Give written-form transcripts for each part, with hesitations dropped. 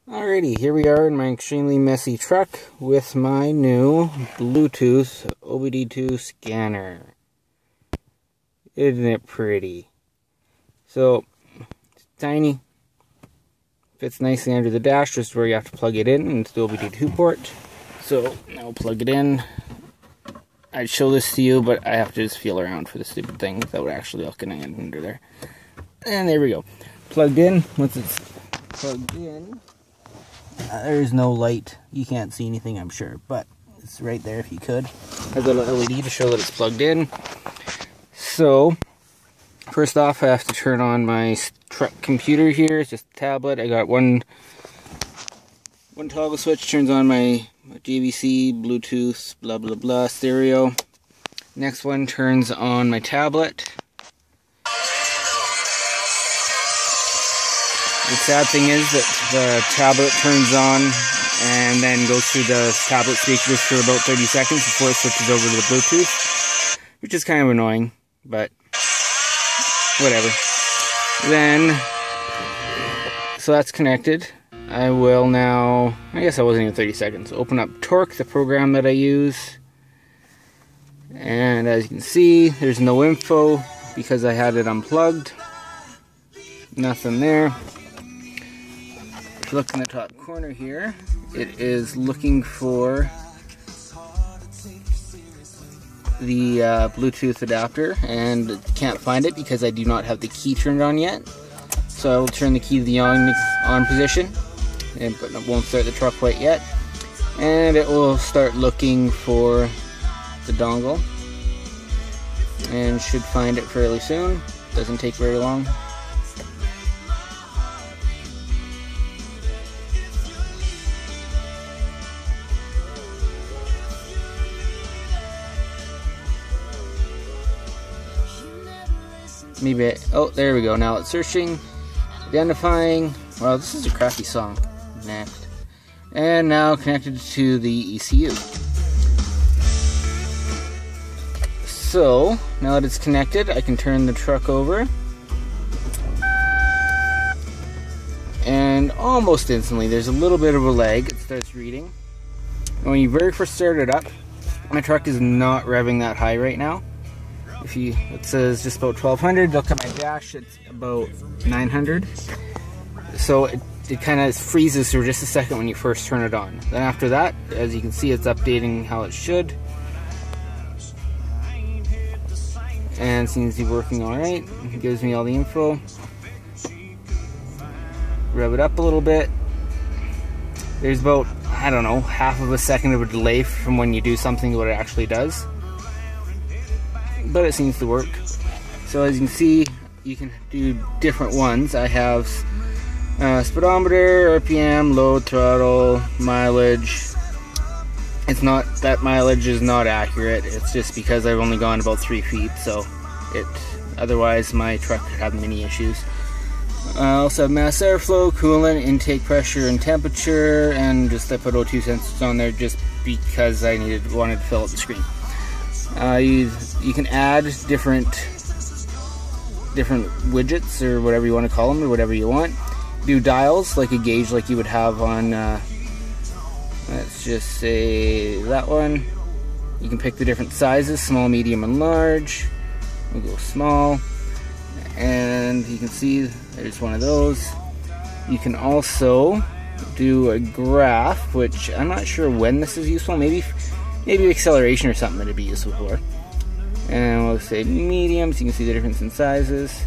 Alrighty, here we are in my extremely messy truck with my new Bluetooth OBDII scanner. Isn't it pretty? So, it's tiny, fits nicely under the dash, just where you have to plug it in into the OBDII port. So, I'll plug it in. I'd show this to you, but I have to just feel around for the stupid thing without actually looking under there. And there we go. Plugged in. Once it's plugged in, there's no light. You can't see anything, I'm sure, but it's right there if you could. Has a little LED to show that it's plugged in. So, first off, I have to turn on my truck computer here. It's just a tablet. I got one toggle switch, turns on my JVC, Bluetooth, blah blah blah, stereo. Next one turns on my tablet. The sad thing is that the tablet turns on and then goes through the tablet speakers for about 30 seconds before it switches over to the Bluetooth, which is kind of annoying, but whatever. Then, so that's connected. I will now, I guess that wasn't even 30 seconds, open up Torque, the program that I use. And as you can see, there's no info because I had it unplugged. Nothing there. If you look in the top corner here, it is looking for the Bluetooth adapter, and can't find it because I do not have the key turned on yet. So I will turn the key to the on position, but it won't start the truck quite yet. And it will start looking for the dongle, and should find it fairly soon. Doesn't take very long. Maybe oh, there we go. Now it's searching, identifying. Wow, this is a crappy song. Next. And now connected to the ECU. So, now that it's connected, I can turn the truck over. And almost instantly, there's a little bit of a lag. It starts reading. When you very first start it up, my truck is not revving that high right now. It says just about 1200. Look at my dash, it's about 900. So it kind of freezes for just a second when you first turn it on. Then after that, as you can see, it's updating how it should. And seems to be working alright. It gives me all the info. Rev it up a little bit. There's about, I don't know, half of a second of a delay from when you do something to what it actually does. But it seems to work. So as you can see, you can do different ones. I have speedometer, RPM, load, throttle, mileage. It's not, that mileage is not accurate. It's just because I've only gone about 3 feet, so otherwise my truck could have many issues. I also have mass airflow, coolant, intake pressure and temperature, and just I put O2 sensors on there just because I wanted to fill up the screen. You can add different widgets or whatever you want to call them, or whatever you want. Do dials like a gauge, like you would have on let's just say that one. You can pick the different sizes: small, medium, and large. We'll go small, and you can see there's one of those. You can also do a graph, which I'm not sure when this is useful. Maybe acceleration or something that it'd be useful for. And we'll say medium, so you can see the difference in sizes.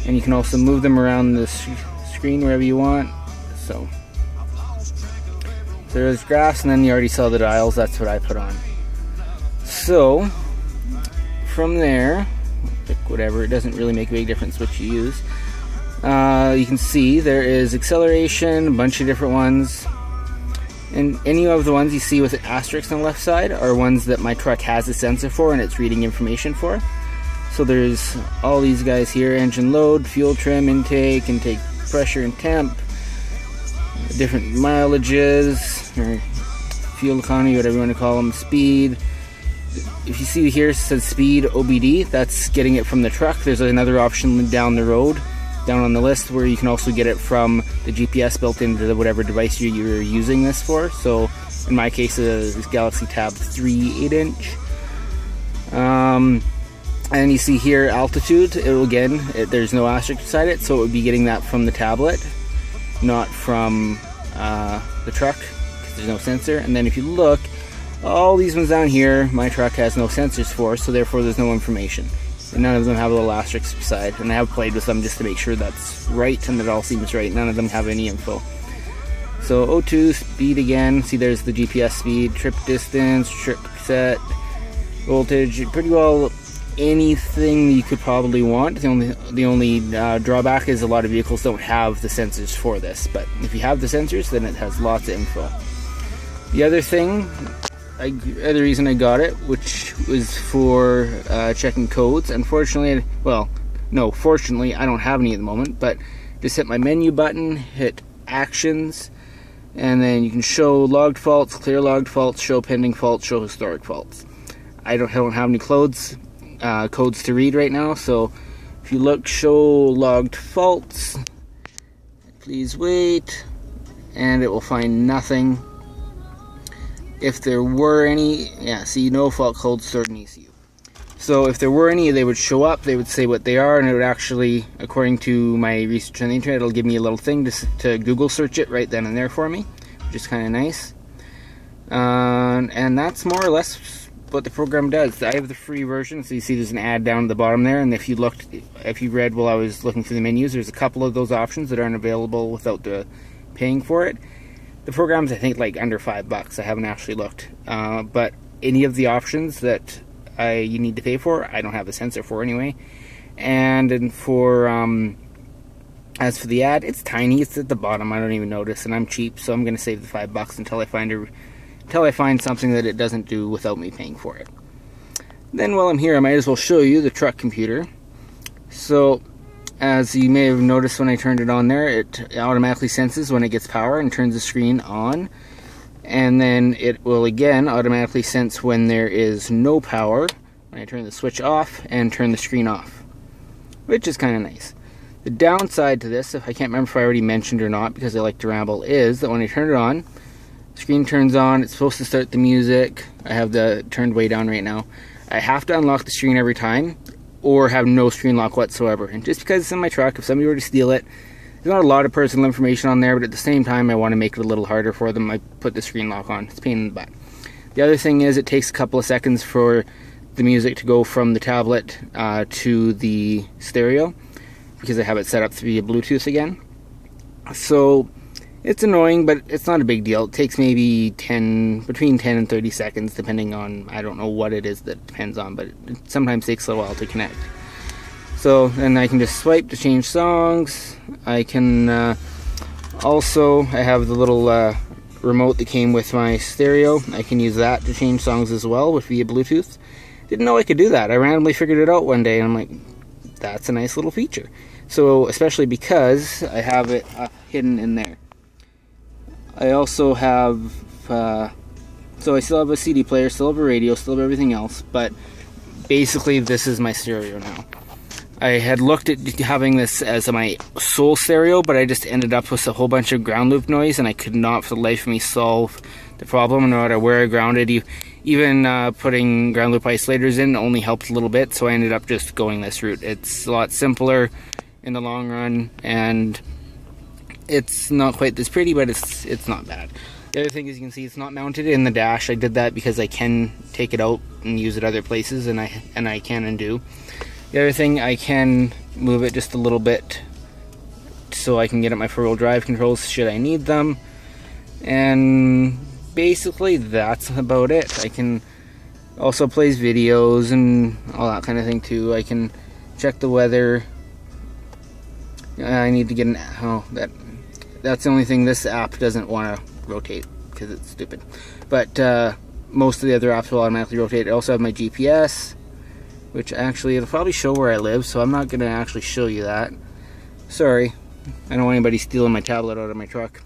And you can also move them around the screen wherever you want. So there's graphs, and then you already saw the dials. That's what I put on. So from there, pick whatever. It doesn't really make a big difference what you use. You can see there is acceleration, a bunch of different ones. And any of the ones you see with an asterisk on the left side are ones that my truck has a sensor for and it's reading information for. So there's all these guys here: engine load, fuel trim, intake pressure and temp, different mileages, or fuel economy, whatever you want to call them, speed. If you see here, it says speed OBD, that's getting it from the truck. There's another option down the road down on the list where you can also get it from the GPS built into whatever device you're using this for. So in my case, this Galaxy Tab 3 8-inch. And you see here altitude. There's no asterisk beside it, so it would be getting that from the tablet, not from the truck, because there's no sensor. And then if you look, all these ones down here, my truck has no sensors for, so therefore there's no information. And none of them have a little asterisk beside. And I have played with them just to make sure that's right and that it all seems right. None of them have any info. So O2, speed again. See, there's the GPS speed, trip distance, trip set, voltage. Pretty well anything you could probably want. The only drawback is a lot of vehicles don't have the sensors for this. But if you have the sensors, then it has lots of info. The other thing, the reason I got it, which was for checking codes. Unfortunately, fortunately, I don't have any at the moment, but just hit my menu button, hit actions, and then you can show logged faults, clear logged faults, show pending faults, show historic faults. I don't have any codes to read right now, so if you look, show logged faults, please wait, and it will find nothing. If there were any, see, no fault code stored in ECU. So if there were any, they would show up, they would say what they are, and it would actually, according to my research on the internet, it'll give me a little thing to Google search it right then and there for me, which is kind of nice. And that's more or less what the program does. I have the free version, so you see there's an ad down at the bottom there, and if you read while I was looking through the menus, there's a couple of those options that aren't available without paying for it. The program's, I think, like under $5. I haven't actually looked. But any of the options that you need to pay for, I don't have a sensor for anyway. And as for the ad, it's tiny. It's at the bottom. I don't even notice, and I'm cheap, so I'm going to save the $5 until I find something that it doesn't do without me paying for it. Then while I'm here, I might as well show you the truck computer. So, as you may have noticed when I turned it on there, it automatically senses when it gets power and turns the screen on. And then it will again automatically sense when there is no power, when I turn the switch off and turn the screen off, which is kind of nice. The downside to this, if I can't remember if I already mentioned or not because I like to ramble, is that when I turn it on, the screen turns on, it's supposed to start the music. I have the turned way down right now. I have to unlock the screen every time, or have no screen lock whatsoever. And just because it's in my truck, if somebody were to steal it, there's not a lot of personal information on there, but at the same time I want to make it a little harder for them. I put the screen lock on. It's a pain in the butt. The other thing is it takes a couple of seconds for the music to go from the tablet to the stereo, because I have it set up to be a Bluetooth again. So it's annoying, but it's not a big deal. It takes maybe between 10 and 30 seconds, depending on, I don't know what it is that it depends on, but it sometimes takes a little while to connect. So then I can just swipe to change songs. I can also, I have the little remote that came with my stereo. I can use that to change songs as well via Bluetooth. Didn't know I could do that. I randomly figured it out one day, and I'm like, that's a nice little feature. So, especially because I have it hidden in there. I also have, so I still have a CD player, still have a radio, still have everything else, but basically this is my stereo now. I had looked at having this as my sole stereo, but I just ended up with a whole bunch of ground loop noise, and I could not for the life of me solve the problem, no matter where I grounded. Even putting ground loop isolators in only helped a little bit, so I ended up just going this route. It's a lot simpler in the long run, and it's not quite this pretty, but it's not bad. The other thing is, you can see it's not mounted in the dash. I did that because I can take it out and use it other places, and I can and do. The other thing, I can move it just a little bit so I can get at my four-wheel drive controls should I need them. And basically that's about it. I can also play videos and all that kind of thing too. I can check the weather. I need to get an, that's the only thing this app doesn't want to rotate because it's stupid. But most of the other apps will automatically rotate. I also have my GPS, which actually it'll probably show where I live, so I'm not going to actually show you that. Sorry, I don't want anybody stealing my tablet out of my truck.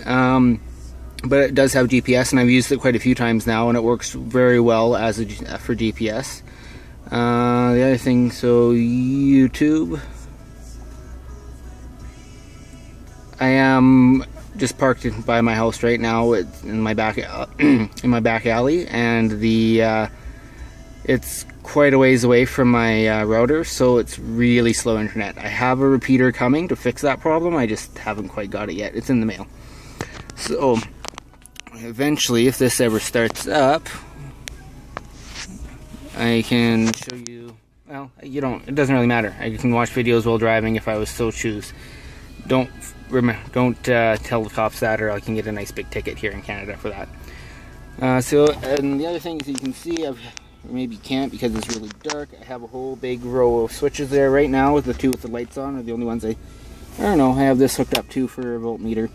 But it does have GPS, and I've used it quite a few times now, and it works very well as for GPS. The other thing, so YouTube. I am just parked by my house right now. It's in my back in my back alley, and it's quite a ways away from my router, so it's really slow internet. I have a repeater coming to fix that problem. I just haven't quite got it yet. It's in the mail. So eventually, if this ever starts up, I can show you. Well, it doesn't really matter. I can watch videos while driving if I was so choose. Don't tell the cops that, or I can get a nice big ticket here in Canada for that. And the other thing is, you can see, or maybe you can't because it's really dark, I have a whole big row of switches there right now. With the two with the lights on are the only ones I don't know. I have this hooked up too for a voltmeter.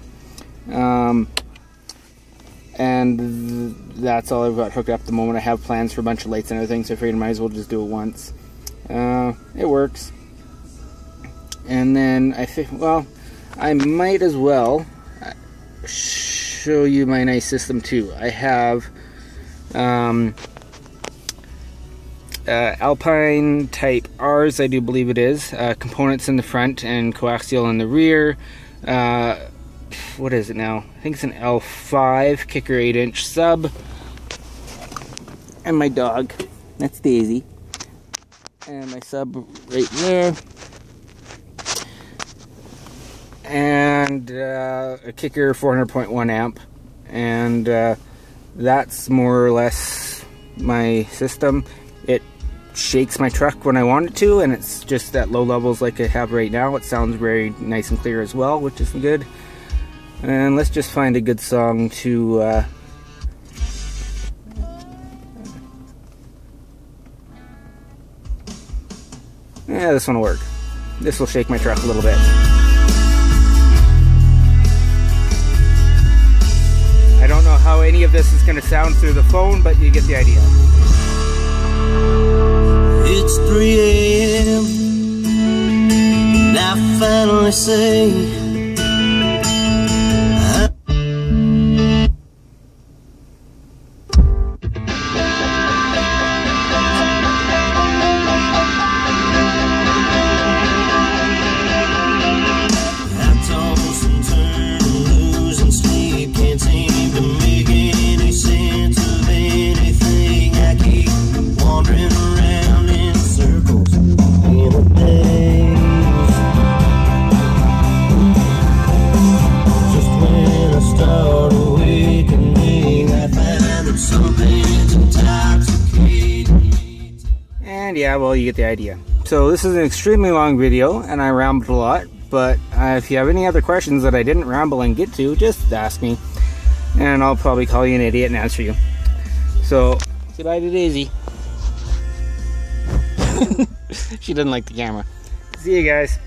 And that's all I've got hooked up at the moment. I have plans for a bunch of lights and everything, so I figured I might as well just do it once. It works. And then I might as well show you my nice system too. I have Alpine type R's, I do believe it is. Components in the front and coaxial in the rear. What is it now? I think it's an L5 kicker 8-inch sub. And my dog, that's Daisy. And my sub right there. And a kicker 400.1 amp. And that's more or less my system. It shakes my truck when I want it to, and it's just at low levels like I have right now. It sounds very nice and clear as well, which is good. And let's just find a good song to yeah, this one will work. This will shake my truck a little bit. I don't know how any of this is going to sound through the phone, but you get the idea. It's 3 a.m. and I finally say yeah, well, you get the idea. So this is an extremely long video, and I rambled a lot, but if you have any other questions that I didn't ramble and get to, just ask me, and I'll probably call you an idiot and answer you. So, goodbye to Daisy. She doesn't like the camera. See you guys.